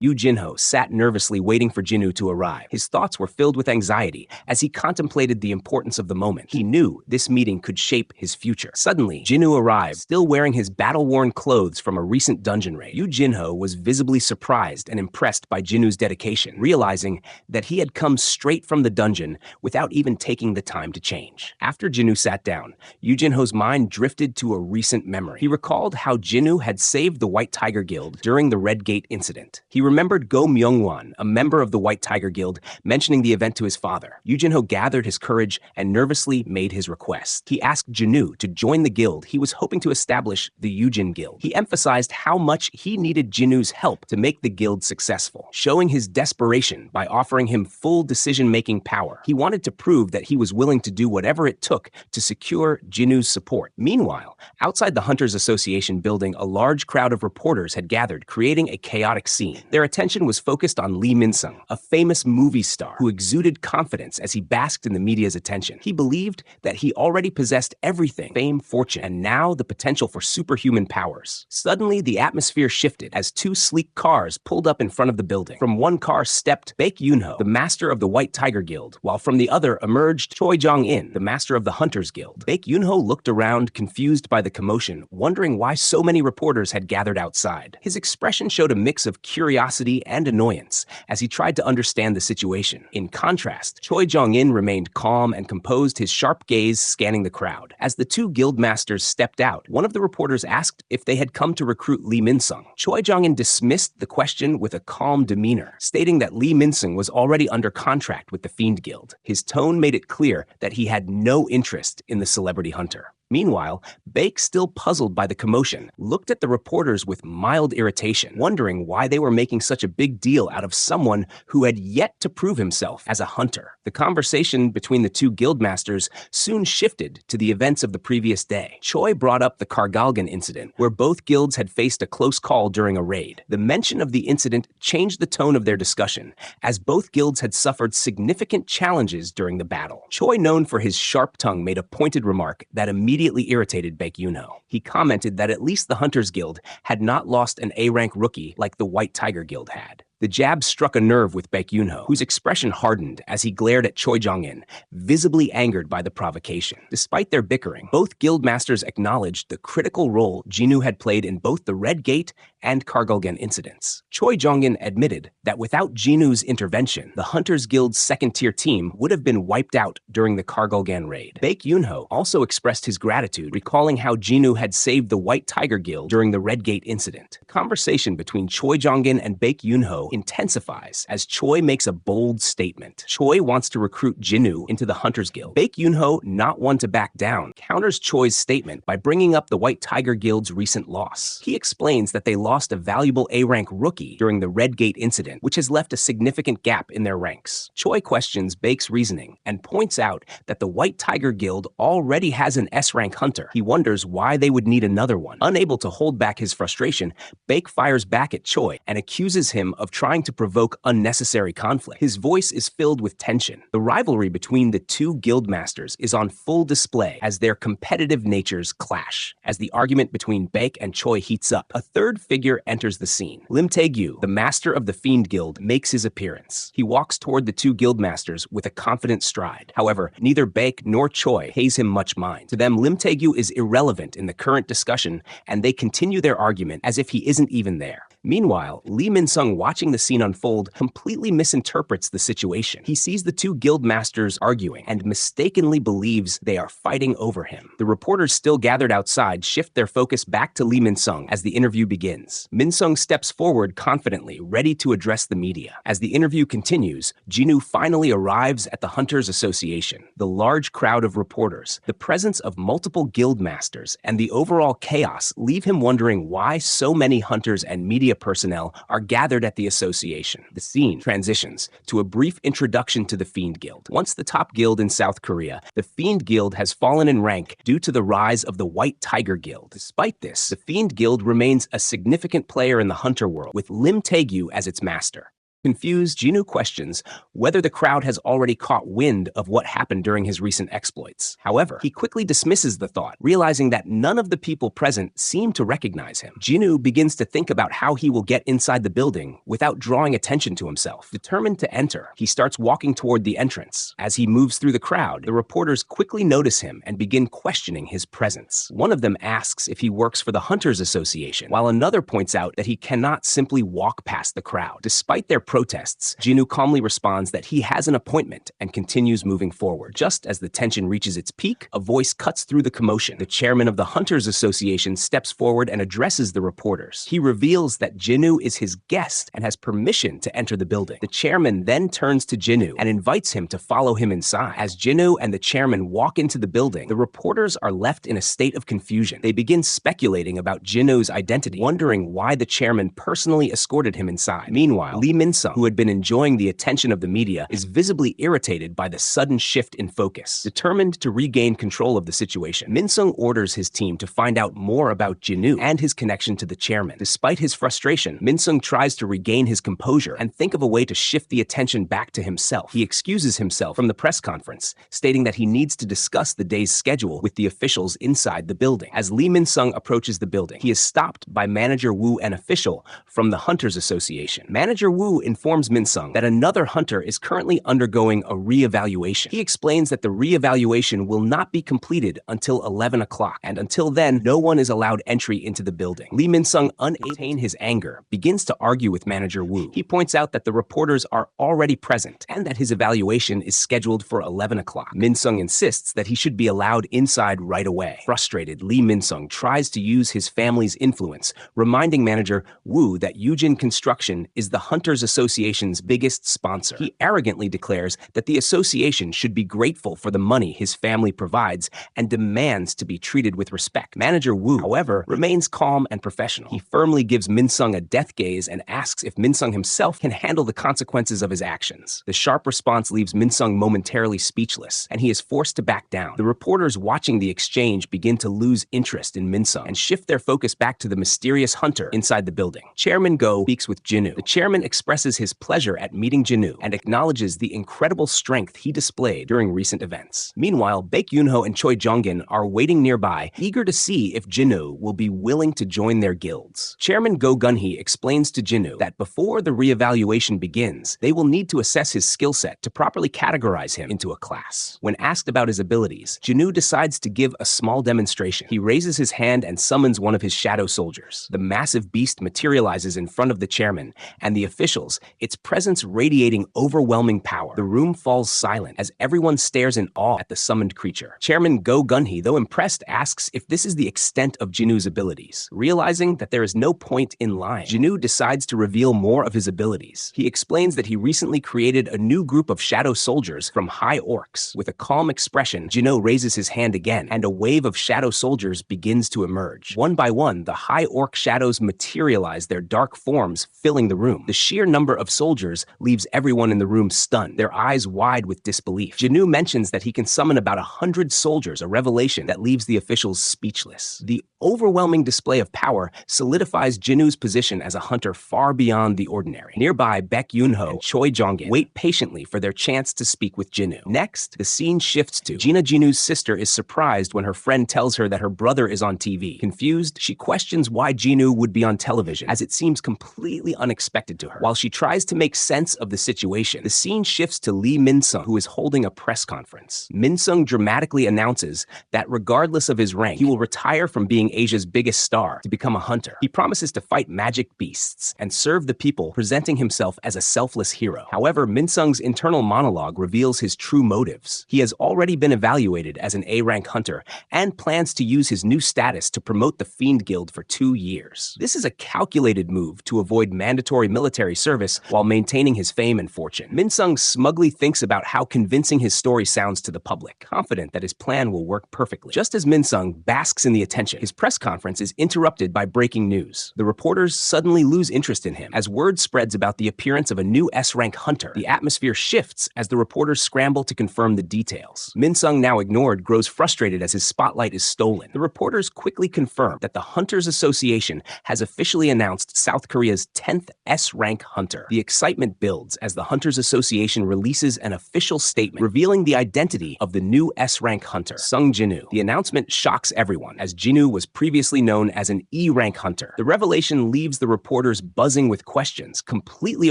Yu Jinho sat nervously waiting for Jinwoo to arrive. His thoughts were filled with anxiety as he contemplated the importance of the moment. He knew this meeting could shape his future. Suddenly, Jinwoo arrived, still wearing his battle-worn clothes from a recent dungeon raid. Yu Jinho was visibly surprised and impressed by Jinwoo's dedication, realizing that he had come straight from the dungeon without even taking the time to change. After Jinwoo sat down, Yu Jinho's mind drifted to a recent memory. He recalled how Jinwoo had saved the White Tiger Guild during the Red Gate incident. He remembered Go Myungwon, a member of the White Tiger Guild, mentioning the event to his father. Yu Jinho gathered his courage and nervously made his request. He asked Jinwoo to join the guild he was hoping to establish, the Yujin Guild. He emphasized how much he needed Jinwoo's help to make the guild successful, showing his desperation by offering him full decision-making power. He wanted to prove that he was willing to do whatever it took to secure Jinwoo's support. Meanwhile, outside the Hunters Association building, a large crowd of reporters had gathered, creating a chaotic scene. Their attention was focused on Lee Min-sung, a famous movie star who exuded confidence as he basked in the media's attention. He believed that he already possessed everything: fame, fortune, and now the potential for superhuman powers. Suddenly, the atmosphere shifted as two sleek cars pulled up in front of the building. From one car stepped Baek Yoonho, the master of the White Tiger Guild, while from the other emerged Choi Jong-in, the master of the Hunters Guild. Baek Yoonho looked around, confused by the commotion, wondering why so many reporters had gathered outside. His expression showed a mix of curiosity and annoyance as he tried to understand the situation. In contrast, Choi Jong-in remained calm and composed, his sharp gaze scanning the crowd. As the two guild masters stepped out, one of the reporters asked if they had come to recruit Lee Min-sung. Choi Jong-in dismissed the question with a calm demeanor, stating that Lee Min-sung was already under contract with the Fiend Guild. His tone made it clear that he had no interest in the celebrity hunter. Meanwhile, Baek, still puzzled by the commotion, looked at the reporters with mild irritation, wondering why they were making such a big deal out of someone who had yet to prove himself as a hunter. The conversation between the two guildmasters soon shifted to the events of the previous day. Choi brought up the Kargalgan incident, where both guilds had faced a close call during a raid. The mention of the incident changed the tone of their discussion, as both guilds had suffered significant challenges during the battle. Choi, known for his sharp tongue, made a pointed remark that immediately irritated Baek Yoonho. He commented that at least the Hunters Guild had not lost an A-rank rookie like the White Tiger Guild had. The jab struck a nerve with Baek Yoonho, whose expression hardened as he glared at Choi Jong-in, visibly angered by the provocation. Despite their bickering, both guildmasters acknowledged the critical role Jinwoo had played in both the Red Gate and Kargalgan incidents. Choi Jong-in admitted that without Jinwoo's intervention, the Hunters Guild's second-tier team would have been wiped out during the Kargalgan raid. Baek Yoonho also expressed his gratitude, recalling how Jinwoo had saved the White Tiger Guild during the Red Gate incident. The conversation between Choi Jong-in and Baek Yoonho intensifies as Choi makes a bold statement. Choi wants to recruit Jinwoo into the Hunters Guild. Baek Yoonho, not one to back down, counters Choi's statement by bringing up the White Tiger Guild's recent loss. He explains that they lost a valuable A-rank rookie during the Red Gate incident, which has left a significant gap in their ranks. Choi questions Baek's reasoning and points out that the White Tiger Guild already has an S-rank hunter. He wonders why they would need another one. Unable to hold back his frustration, Baek fires back at Choi and accuses him of trying to provoke unnecessary conflict. His voice is filled with tension. The rivalry between the two guildmasters is on full display as their competitive natures clash. As the argument between Baek and Choi heats up, a third figure enters the scene. Lim Tae-gyu, the master of the Fiend Guild, makes his appearance. He walks toward the two guildmasters with a confident stride. However, neither Baek nor Choi pays him much mind. To them, Lim Tae-gyu is irrelevant in the current discussion, and they continue their argument as if he isn't even there. Meanwhile, Lee Min-sung, watching the scene unfold, completely misinterprets the situation. He sees the two guild masters arguing and mistakenly believes they are fighting over him. The reporters still gathered outside shift their focus back to Lee Min-sung as the interview begins. Min-sung steps forward confidently, ready to address the media. As the interview continues, Jinwoo finally arrives at the Hunters Association. The large crowd of reporters, the presence of multiple guild masters, and the overall chaos leave him wondering why so many hunters and media personnel are gathered at the association. The scene transitions to a brief introduction to the Fiend Guild. Once the top guild in South Korea, the Fiend Guild has fallen in rank due to the rise of the White Tiger Guild. Despite this, the Fiend Guild remains a significant player in the hunter world, with Lim Tae-gyu as its master. Confused, Jinwoo questions whether the crowd has already caught wind of what happened during his recent exploits. However, he quickly dismisses the thought, realizing that none of the people present seem to recognize him. Jinwoo begins to think about how he will get inside the building without drawing attention to himself. Determined to enter, he starts walking toward the entrance. As he moves through the crowd, the reporters quickly notice him and begin questioning his presence. One of them asks if he works for the Hunters Association, while another points out that he cannot simply walk past the crowd. Despite their protests, Jinwoo calmly responds that he has an appointment and continues moving forward. Just as the tension reaches its peak, a voice cuts through the commotion. The chairman of the Hunters Association steps forward and addresses the reporters. He reveals that Jinwoo is his guest and has permission to enter the building. The chairman then turns to Jinwoo and invites him to follow him inside. As Jinwoo and the chairman walk into the building, the reporters are left in a state of confusion. They begin speculating about Jinwoo's identity, wondering why the chairman personally escorted him inside. Meanwhile, Lee Min-sung, who had been enjoying the attention of the media, is visibly irritated by the sudden shift in focus. Determined to regain control of the situation, Min-sung orders his team to find out more about Jinwoo and his connection to the chairman. Despite his frustration, Min-sung tries to regain his composure and think of a way to shift the attention back to himself. He excuses himself from the press conference, stating that he needs to discuss the day's schedule with the officials inside the building. As Lee Min-sung approaches the building, he is stopped by Manager Woo, an official from the Hunters Association. Manager Woo informs Min-sung that another hunter is currently undergoing a re-evaluation. He explains that the re-evaluation will not be completed until 11 o'clock, and until then, no one is allowed entry into the building. Lee Min-sung, unable to contain his anger, begins to argue with Manager Woo. He points out that the reporters are already present and that his evaluation is scheduled for 11 o'clock. Min-sung insists that he should be allowed inside right away. Frustrated, Lee Min-sung tries to use his family's influence, reminding Manager Woo that Yujin Construction is the Hunters Association's biggest sponsor. He arrogantly declares that the association should be grateful for the money his family provides and demands to be treated with respect. Manager Woo, however, remains calm and professional. He firmly gives Min-sung a death gaze and asks if Min-sung himself can handle the consequences of his actions. The sharp response leaves Min-sung momentarily speechless, and he is forced to back down. The reporters watching the exchange begin to lose interest in Min-sung and shift their focus back to the mysterious hunter inside the building. Chairman Go speaks with Jinwoo. The chairman expresses his pleasure at meeting Jinwoo and acknowledges the incredible strength he displayed during recent events. Meanwhile, Baek Yoon-ho and Choi Jong-in are waiting nearby, eager to see if Jinwoo will be willing to join their guilds. Chairman Go Gun-hee explains to Jinwoo that before the re-evaluation begins, they will need to assess his skill set to properly categorize him into a class. When asked about his abilities, Jinwoo decides to give a small demonstration. He raises his hand and summons one of his shadow soldiers. The massive beast materializes in front of the chairman and the officials, its presence radiating overwhelming power. The room falls silent as everyone stares in awe at the summoned creature. Chairman Go Gun-hee, though impressed, asks if this is the extent of Jinwoo's abilities. Realizing that there is no point in lying, Jinwoo decides to reveal more of his abilities. He explains that he recently created a new group of shadow soldiers from high orcs. With a calm expression, Jinwoo raises his hand again, and a wave of shadow soldiers begins to emerge. One by one, the high orc shadows materialize their dark forms, filling the room. The sheer number of soldiers leaves everyone in the room stunned, their eyes wide with disbelief. Jinwoo mentions that he can summon about 100 soldiers, a revelation that leaves the officials speechless. The overwhelming display of power solidifies Jinwoo's position as a hunter far beyond the ordinary. Nearby, Baek Yoon-ho and Choi Jong-in wait patiently for their chance to speak with Jinwoo. Next, the scene shifts to Gina. Jinwoo's sister is surprised when her friend tells her that her brother is on TV. Confused, she questions why Jinwoo would be on television, as it seems completely unexpected to her. While she tries to make sense of the situation, the scene shifts to Lee Min-sung, who is holding a press conference. Min-sung dramatically announces that regardless of his rank, he will retire from being Asia's biggest star to become a hunter. He promises to fight magic beasts and serve the people, presenting himself as a selfless hero. However, Min-sung's internal monologue reveals his true motives. He has already been evaluated as an A-rank hunter and plans to use his new status to promote the Fiend Guild for 2 years. This is a calculated move to avoid mandatory military service while maintaining his fame and fortune. Min-sung smugly thinks about how convincing his story sounds to the public, confident that his plan will work perfectly. Just as Min-sung basks in the attention, his press conference is interrupted by breaking news. The reporters suddenly lose interest in him. As word spreads about the appearance of a new S-rank hunter, the atmosphere shifts as the reporters scramble to confirm the details. Min-sung, now ignored, grows frustrated as his spotlight is stolen. The reporters quickly confirm that the Hunters Association has officially announced South Korea's 10th S-rank hunter. hunter. The excitement builds as the Hunters Association releases an official statement revealing the identity of the new S-rank hunter, Sung Jinwoo. The announcement shocks everyone, as Jinwoo was previously known as an E-rank hunter. The revelation leaves the reporters buzzing with questions, completely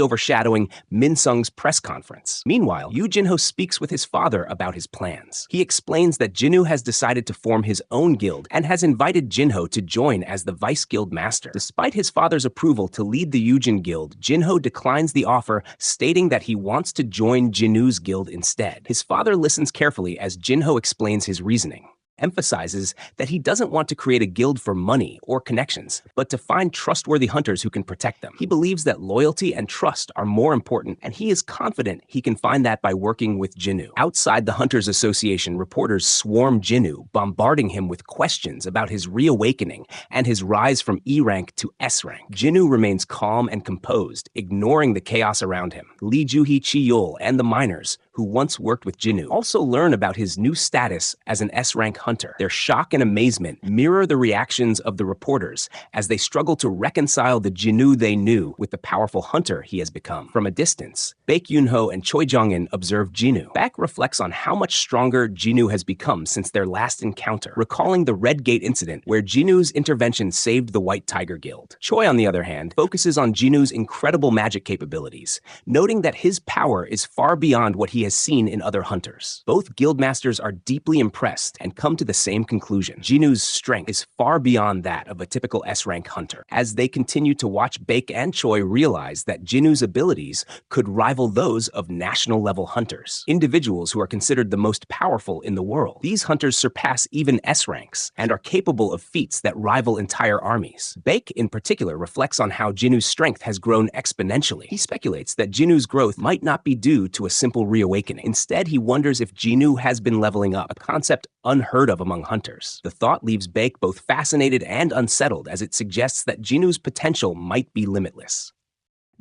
overshadowing Min Sung's press conference. Meanwhile, Yoo Jin-ho speaks with his father about his plans. He explains that Jinwoo has decided to form his own guild and has invited Jin-ho to join as the vice guild master. Despite his father's approval to lead the Yujin guild, Jin-ho declines the offer, stating that he wants to join Jinwoo's guild instead. His father listens carefully as Jin-ho explains his reasoning, emphasizes that he doesn't want to create a guild for money or connections, but to find trustworthy hunters who can protect them. He believes that loyalty and trust are more important, and he is confident he can find that by working with Jinwoo. Outside the Hunters Association, reporters swarm Jinwoo, bombarding him with questions about his reawakening and his rise from E rank to S rank. Jinwoo remains calm and composed, ignoring the chaos around him. Lee Joo-hee, Chi-yeol, and the miners, who once worked with Jinwoo, also learn about his new status as an S-rank hunter. Their shock and amazement mirror the reactions of the reporters as they struggle to reconcile the Jinwoo they knew with the powerful hunter he has become. From a distance, Baek Yoon-ho and Choi Jong-in observe Jinwoo. Baek reflects on how much stronger Jinwoo has become since their last encounter, recalling the Red Gate incident where Jinwoo's intervention saved the White Tiger Guild. Choi, on the other hand, focuses on Jinwoo's incredible magic capabilities, noting that his power is far beyond what he has seen in other hunters. Both guildmasters are deeply impressed and come to the same conclusion. Jinwoo's strength is far beyond that of a typical S-rank hunter. As they continue to watch, Baek and Choi realize that Jinwoo's abilities could rival those of national-level hunters, individuals who are considered the most powerful in the world. These hunters surpass even S-ranks and are capable of feats that rival entire armies. Baek, in particular, reflects on how Jinwoo's strength has grown exponentially. He speculates that Jinwoo's growth might not be due to a simple reawakening. Instead, he wonders if Jinwoo has been leveling up, a concept unheard of among hunters. The thought leaves Baek both fascinated and unsettled, as it suggests that Jinwoo's potential might be limitless.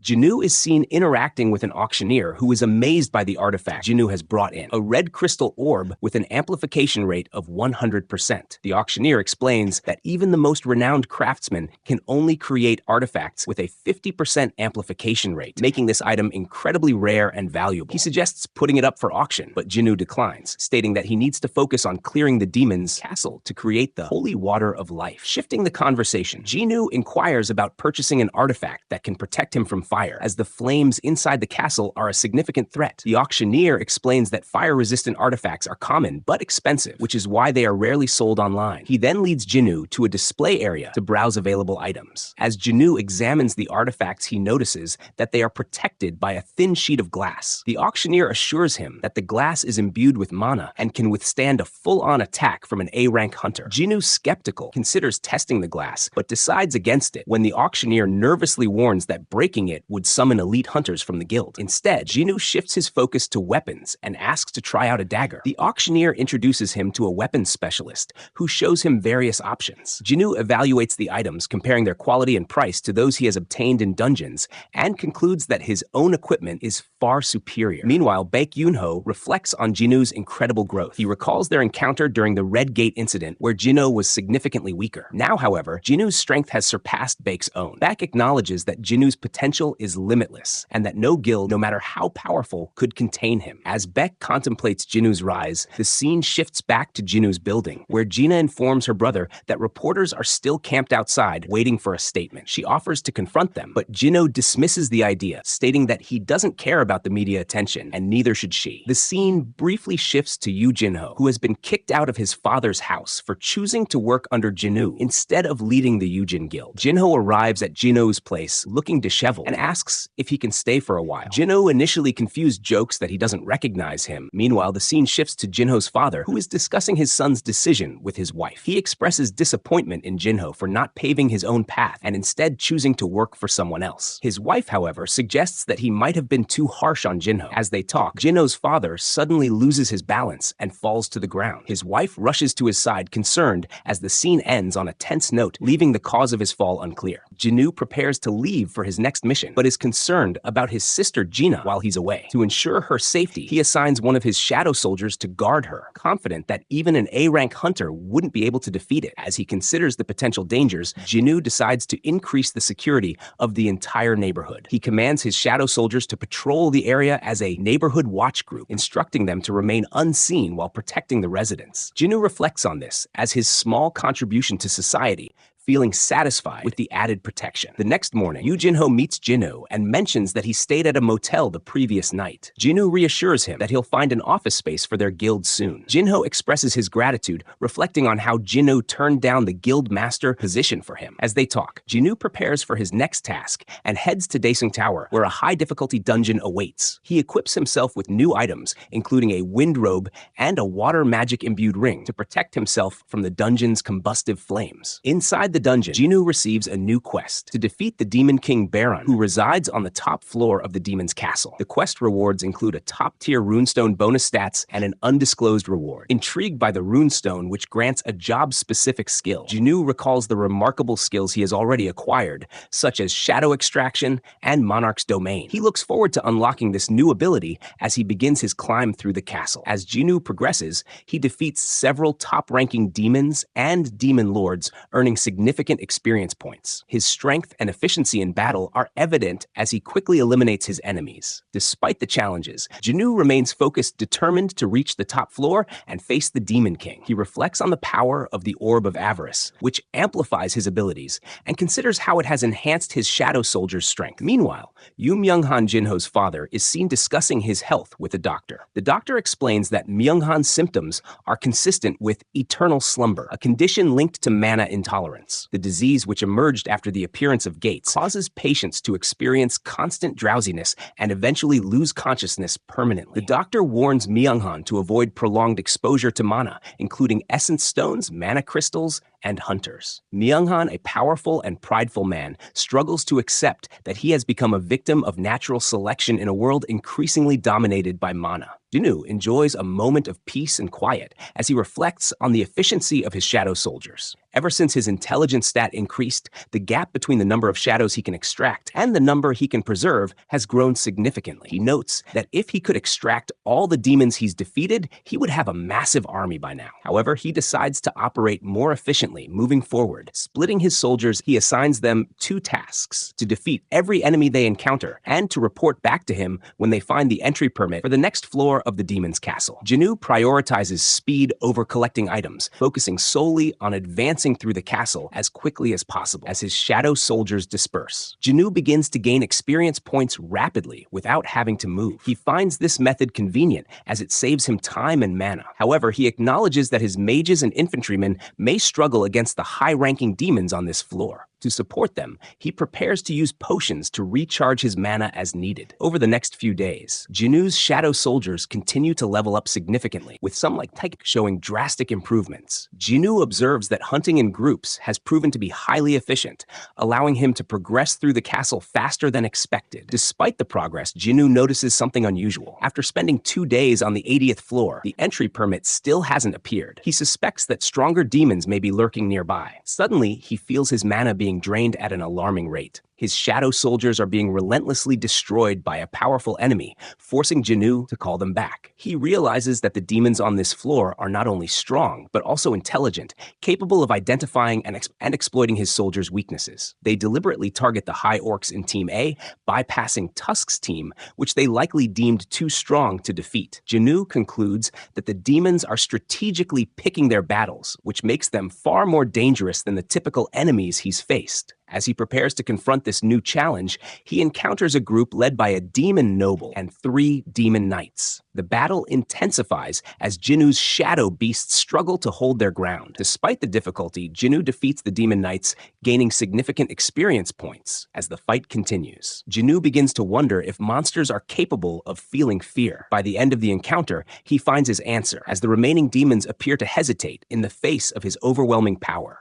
Jinwoo is seen interacting with an auctioneer who is amazed by the artifact Jinwoo has brought in, a red crystal orb with an amplification rate of 100%. The auctioneer explains that even the most renowned craftsmen can only create artifacts with a 50% amplification rate, making this item incredibly rare and valuable. He suggests putting it up for auction, but Jinwoo declines, stating that he needs to focus on clearing the demon's castle to create the holy water of life. Shifting the conversation, Jinwoo inquires about purchasing an artifact that can protect him from fire, as the flames inside the castle are a significant threat. The auctioneer explains that fire-resistant artifacts are common but expensive, which is why they are rarely sold online. He then leads Jinwoo to a display area to browse available items. As Jinwoo examines the artifacts, he notices that they are protected by a thin sheet of glass. The auctioneer assures him that the glass is imbued with mana and can withstand a full-on attack from an A-rank hunter. Jinwoo, skeptical, considers testing the glass, but decides against it when the auctioneer nervously warns that breaking it would summon elite hunters from the guild. Instead, Jinwoo shifts his focus to weapons and asks to try out a dagger. The auctioneer introduces him to a weapons specialist who shows him various options. Jinwoo evaluates the items, comparing their quality and price to those he has obtained in dungeons, and concludes that his own equipment is far superior. Meanwhile, Baek Yoon-ho reflects on Jinwoo's incredible growth. He recalls their encounter during the Red Gate incident, where Jinwoo was significantly weaker. Now, however, Jinwoo's strength has surpassed Baek's own. Baek acknowledges that Jinwoo's potential is limitless, and that no guild, no matter how powerful, could contain him. As Baek contemplates Jinwoo's rise, the scene shifts back to Jinwoo's building, where Gina informs her brother that reporters are still camped outside, waiting for a statement. She offers to confront them, but Jinwoo dismisses the idea, stating that he doesn't care about the media attention, and neither should she. The scene briefly shifts to Yoo Jin-ho, who has been kicked out of his father's house for choosing to work under Jinwoo instead of leading the Yujin Guild. Jin-ho arrives at Jinwoo's place, looking disheveled, and asks if he can stay for a while. Jinwoo initially confused jokes that he doesn't recognize him. Meanwhile, the scene shifts to Jinho's father, who is discussing his son's decision with his wife. He expresses disappointment in Jinho for not paving his own path and instead choosing to work for someone else. His wife, however, suggests that he might have been too harsh on Jinho. As they talk, Jinho's father suddenly loses his balance and falls to the ground. His wife rushes to his side, concerned, as the scene ends on a tense note, leaving the cause of his fall unclear. Jinwoo prepares to leave for his next mission, protection, but is concerned about his sister Gina while he's away. To ensure her safety, he assigns one of his shadow soldiers to guard her, confident that even an A-rank hunter wouldn't be able to defeat it. As he considers the potential dangers, Jinwoo decides to increase the security of the entire neighborhood. He commands his shadow soldiers to patrol the area as a neighborhood watch group, instructing them to remain unseen while protecting the residents. Jinwoo reflects on this as his small contribution to society, feeling satisfied with the added protection. The next morning, Yoo Jin-ho meets Jinwoo and mentions that he stayed at a motel the previous night. Jinwoo reassures him that he'll find an office space for their guild soon. Jin-ho expresses his gratitude, reflecting on how Jinwoo turned down the guild master position for him. As they talk, Jinwoo prepares for his next task and heads to Daesung Tower, where a high-difficulty dungeon awaits. He equips himself with new items, including a wind robe and a water magic-imbued ring to protect himself from the dungeon's combustive flames. Inside the dungeon, Jinwoo receives a new quest to defeat the Demon King Baron, who resides on the top floor of the demon's castle. The quest rewards include a top-tier runestone bonus stats and an undisclosed reward. Intrigued by the runestone, which grants a job-specific skill, Jinwoo recalls the remarkable skills he has already acquired, such as shadow extraction and Monarch's domain. He looks forward to unlocking this new ability as he begins his climb through the castle. As Jinwoo progresses, he defeats several top-ranking demons and demon lords, earning significant experience points. His strength and efficiency in battle are evident as he quickly eliminates his enemies. Despite the challenges, Jinwoo remains focused, determined to reach the top floor and face the Demon King. He reflects on the power of the Orb of Avarice, which amplifies his abilities, and considers how it has enhanced his shadow soldier's strength. Meanwhile, Yoo Myung-han, Jinho's father, is seen discussing his health with a doctor. The doctor explains that Myung-han's symptoms are consistent with eternal slumber, a condition linked to mana intolerance. The disease, which emerged after the appearance of Gates, causes patients to experience constant drowsiness and eventually lose consciousness permanently. The doctor warns Myung-han to avoid prolonged exposure to mana, including essence stones, mana crystals, and hunters. Myung-han, a powerful and prideful man, struggles to accept that he has become a victim of natural selection in a world increasingly dominated by mana. Jinwoo enjoys a moment of peace and quiet as he reflects on the efficiency of his shadow soldiers. Ever since his intelligence stat increased, the gap between the number of shadows he can extract and the number he can preserve has grown significantly. He notes that if he could extract all the demons he's defeated, he would have a massive army by now. However, he decides to operate more efficiently moving forward. Splitting his soldiers, he assigns them 2 tasks: to defeat every enemy they encounter and to report back to him when they find the entry permit for the next floor of the demon's castle. Jinwoo prioritizes speed over collecting items, focusing solely on advancing through the castle as quickly as possible. As his shadow soldiers disperse, Jinwoo begins to gain experience points rapidly without having to move. He finds this method convenient as it saves him time and mana. However, he acknowledges that his mages and infantrymen may struggle against the high-ranking demons on this floor. To support them, he prepares to use potions to recharge his mana as needed. Over the next few days, Jinwoo's shadow soldiers continue to level up significantly, with some like Taik showing drastic improvements. Jinwoo observes that hunting in groups has proven to be highly efficient, allowing him to progress through the castle faster than expected. Despite the progress, Jinwoo notices something unusual. After spending 2 days on the 80th floor, the entry permit still hasn't appeared. He suspects that stronger demons may be lurking nearby. Suddenly, he feels his mana being drained at an alarming rate. His shadow soldiers are being relentlessly destroyed by a powerful enemy, forcing Jinwoo to call them back. He realizes that the demons on this floor are not only strong, but also intelligent, capable of identifying and exploiting his soldiers' weaknesses. They deliberately target the high orcs in Team A, bypassing Tusk's team, which they likely deemed too strong to defeat. Jinwoo concludes that the demons are strategically picking their battles, which makes them far more dangerous than the typical enemies he's faced. As he prepares to confront this new challenge, he encounters a group led by a demon noble and 3 demon knights. The battle intensifies as Jinwoo's shadow beasts struggle to hold their ground. Despite the difficulty, Jinwoo defeats the demon knights, gaining significant experience points. As the fight continues, Jinwoo begins to wonder if monsters are capable of feeling fear. By the end of the encounter, he finds his answer, as the remaining demons appear to hesitate in the face of his overwhelming power.